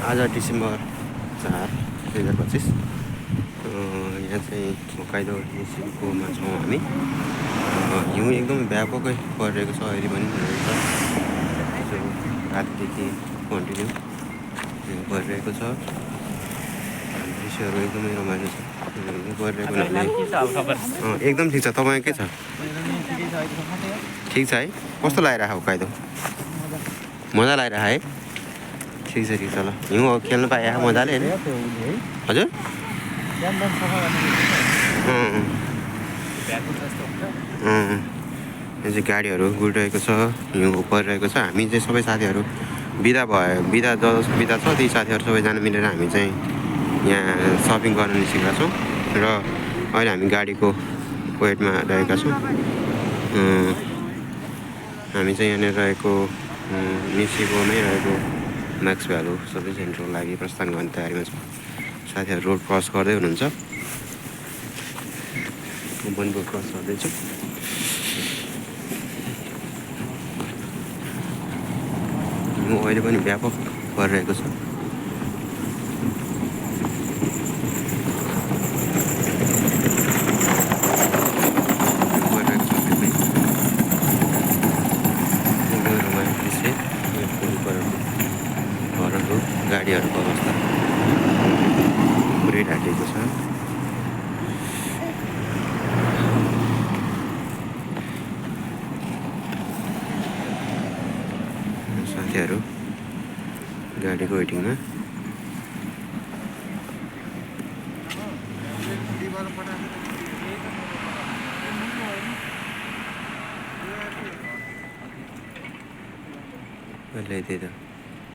आज डिसेम्बर 4, 2025। यहाँ चाहिँ होक्काइडो निसिकोमा छौँ हामी। हिउँ एकदमै व्यापकै परिरहेको छ अहिले पनि हिजो रातिदेखि कन्टिन्यू हिउँ परिरहेको छ। दृश्यहरू एकदमै रमाइलो छ। हिउँ परिरहेको हुनाले एकदम ठिक छ। तपाईँ के छ? ठिक छ है? कस्तो लागिरहेको होक्काइडो? मजा लागिरहेको है? ठिक छ ठिक छ। ल हिउँ खेल्नु पाए मजाले होइन? हजुर यहाँ चाहिँ गाडीहरू गुडिरहेको छ, हिउँ परिरहेको छ। हामी चाहिँ सबै साथीहरू बिदा छ, ती साथीहरू सबैजना मिलेर हामी चाहिँ यहाँ सपिङ गर्न निस्केका छौँ र अहिले हामी गाडीको वेटमा रहेका छौँ। हामी चाहिँ यहाँनिर रहेको निस्केकोमै रहेको म्याक्स भ्यालु सबै सेन्टरको लागि प्रस्थान गर्ने तयारीमा छ। साथीहरू रोड क्रस गर्दै हुनुहुन्छ। म पनि रोड क्रस गर्दैछु। हिउँ अहिले पनि व्यापक परिरहेको छ। गाडीहरूको अवस्था पुरै ढाकिएको छ। साथीहरू गाडीको वेटिङमा। त्यही त